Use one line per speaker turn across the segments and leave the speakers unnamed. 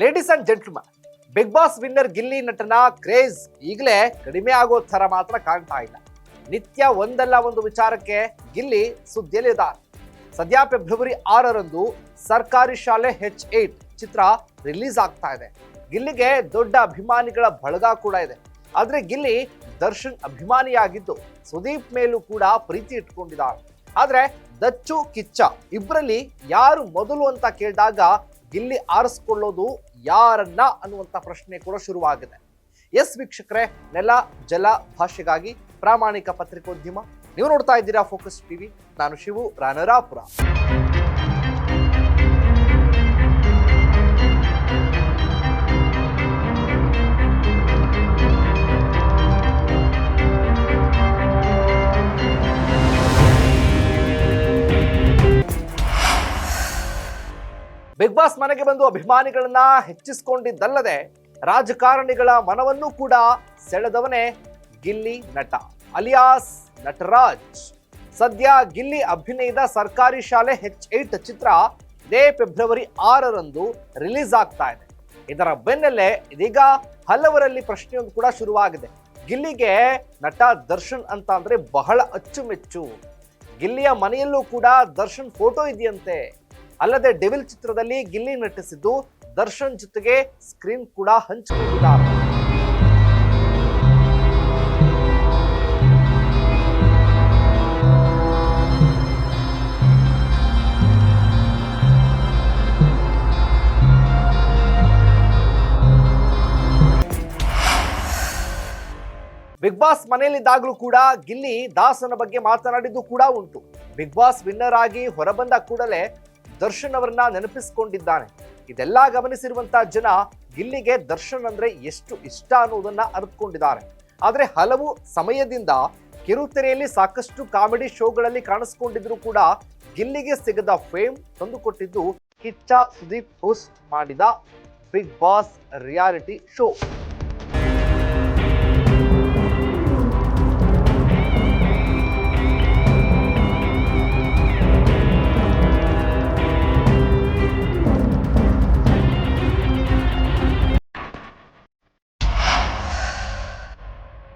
Ladies and gentleman, Bigg Boss winner Gilli ನಟನ craze ಈಗಲೇ ಕಡಿಮೆ ಆಗೋ ಥರ ಮಾತ್ರ ಕಾಣ್ತಾ ಇಲ್ಲ. ನಿತ್ಯ ಒಂದಲ್ಲ ಒಂದು ವಿಚಾರಕ್ಕೆ ಗಿಲ್ಲಿ ಸುದ್ದಿಯಲ್ಲಿದ್ದಾರೆ. ಸದ್ಯ ಫೆಬ್ರವರಿ 6ರಂದು ಸರ್ಕಾರಿ ಶಾಲೆ H8 ಚಿತ್ರ ರಿಲೀಸ್ ಆಗ್ತಾ ಇದೆ. ಗಿಲ್ಲಿಗೆ ದೊಡ್ಡ ಅಭಿಮಾನಿಗಳ ಬಳಗ ಕೂಡ ಇದೆ. ಆದ್ರೆ ಗಿಲ್ಲಿ ದರ್ಶನ್ ಅಭಿಮಾನಿಯಾಗಿದ್ದು ಸುದೀಪ್ ಮೇಲೂ ಕೂಡ ಪ್ರೀತಿ ಇಟ್ಕೊಂಡಿದ್ದಾರೆ. ಆದ್ರೆ ದಚ್ಚು ಕಿಚ್ಚ ಇಬ್ಬರಲ್ಲಿ ಯಾರು ಮೊದಲು ಅಂತ ಕೇಳಿದಾಗ ಗಿಲ್ಲಿ ಆರಿಸ್ಕೊಳ್ಳೋದು ಯಾರನ್ನ ಅನ್ನುವಂಥ ಪ್ರಶ್ನೆ ಕೂಡ ಶುರುವಾಗಿದೆ. ಎಸ್ ವೀಕ್ಷಕರೇ, ನೆಲ ಜಲ ಭಾಷೆಗಾಗಿ ಪ್ರಾಮಾಣಿಕ ಪತ್ರಿಕೋದ್ಯಮ. ನೀವು ನೋಡ್ತಾ ಇದ್ದೀರಾ ಫೋಕಸ್ ಟಿವಿ. ನಾನು ಶಿವು ರಾನರಾಪುರ. ಬಿಗ್ ಬಾಸ್ ಮನೆಗೆ ಬಂದು ಅಭಿಮಾನಿಗಳನ್ನ ಹೆಚ್ಚಿಸಿಕೊಂಡಿದ್ದಲ್ಲದೆ ರಾಜಕಾರಣಿಗಳ ಮನವನ್ನು ಕೂಡ ಸೆಳೆದವನೇ ಗಿಲ್ಲಿ ನಟ ಅಲಿಯಾಸ್ ನಟರಾಜ್. ಸದ್ಯ ಗಿಲ್ಲಿ ಅಭಿನಯದ ಸರ್ಕಾರಿ ಶಾಲೆ H8 ಚಿತ್ರ ಇದೇ ಫೆಬ್ರವರಿ 6ರಂದು ರಿಲೀಸ್ ಆಗ್ತಾ ಇದೆ. ಇದರ ಬೆನ್ನಲ್ಲೇ ಇದೀಗ ಹಲವರಲ್ಲಿ ಪ್ರಶ್ನೆಯೊಂದು ಕೂಡ ಶುರುವಾಗಿದೆ. ಗಿಲ್ಲಿಗೆ ನಟ ದರ್ಶನ್ ಅಂತ ಅಂದ್ರೆ ಬಹಳ ಅಚ್ಚುಮೆಚ್ಚು. ಗಿಲ್ಲಿಯ ಮನೆಯಲ್ಲೂ ಕೂಡ ದರ್ಶನ್ ಫೋಟೋ ಇದೆಯಂತೆ. ಅಲ್ಲದೆ ಡೆವಿಲ್ ಚಿತ್ರದಲ್ಲಿ ಗಿಲ್ಲಿ ನಟಿಸಿದ್ದು ದರ್ಶನ್ ಜೊತೆಗೆ ಸ್ಕ್ರೀನ್ ಕೂಡ ಹಂಚಿಕೊಂಡಿದ್ದಾರೆ. ಬಿಗ್ ಬಾಸ್ ಮನೆಯಲ್ಲಿದ್ದಾಗಲೂ ಕೂಡ ಗಿಲ್ಲಿ ದಾಸನ ಬಗ್ಗೆ ಮಾತನಾಡಿದ್ದು ಕೂಡ ಉಂಟು. ಬಿಗ್ ಬಾಸ್ ವಿನ್ನರ್ ಆಗಿ ಹೊರಬಂದ ಕೂಡಲೇ ದರ್ಶನ್ ಅವರನ್ನ ನೆನಪಿಸಿಕೊಂಡಿದ್ದಾನೆ. ಇದೆಲ್ಲ ಗಮನಿಸಿರುವಂತಹ ಜನ ಗಿಲ್ಲಿಗೆ ದರ್ಶನ್ ಅಂದ್ರೆ ಎಷ್ಟು ಇಷ್ಟ ಅನ್ನೋದನ್ನ ಅರಿತುಕೊಂಡಿದ್ದಾರೆ. ಆದ್ರೆ ಹಲವು ಸಮಯದಿಂದ ಕಿರುತೆರೆಯಲ್ಲಿ ಸಾಕಷ್ಟು ಕಾಮಿಡಿ ಶೋಗಳಲ್ಲಿ ಕಾಣಿಸ್ಕೊಂಡಿದ್ರು ಕೂಡ ಗಿಲ್ಲಿಗೆ ಸಿಗದ ಫೇಮ್ ತಂದುಕೊಟ್ಟಿದ್ದು ಕಿಚ್ಚ ಸುದೀಪ್ ಹೋಸ್ಟ್ ಮಾಡಿದ ಬಿಗ್ ಬಾಸ್ ರಿಯಾಲಿಟಿ ಶೋ.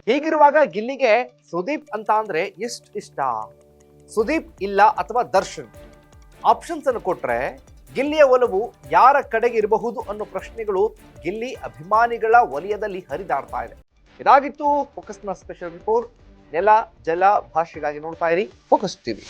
ಹೀಗಿರುವಾಗ ಗಿಲ್ಲಿಗೆ ಸುದೀಪ್ ಅಂತ ಅಂದ್ರೆ ಎಷ್ಟು ಇಷ್ಟ? ಸುದೀಪ್ ಇಲ್ಲ ಅಥವಾ ದರ್ಶನ್? ಆಪ್ಷನ್ಸ್ ಅನ್ನು ಕೊಟ್ರೆ ಗಿಲ್ಲಿಯ ಒಲವು ಯಾರ ಕಡೆಗೆ ಇರಬಹುದು ಅನ್ನೋ ಪ್ರಶ್ನೆಗಳು ಗಿಲ್ಲಿ ಅಭಿಮಾನಿಗಳ ವಲಯದಲ್ಲಿ ಹರಿದಾಡ್ತಾ ಇದೆ. ಇದಾಗಿತ್ತು ಫೋಕಸ್ನ ಸ್ಪೆಷಲ್ ರಿಪೋರ್ಟ್. ನೆಲ ಜಲ ಭಾಷೆಗಾಗಿ ನೋಡ್ತಾ ಇರಿ ಫೋಕಸ್ ಟಿವಿ.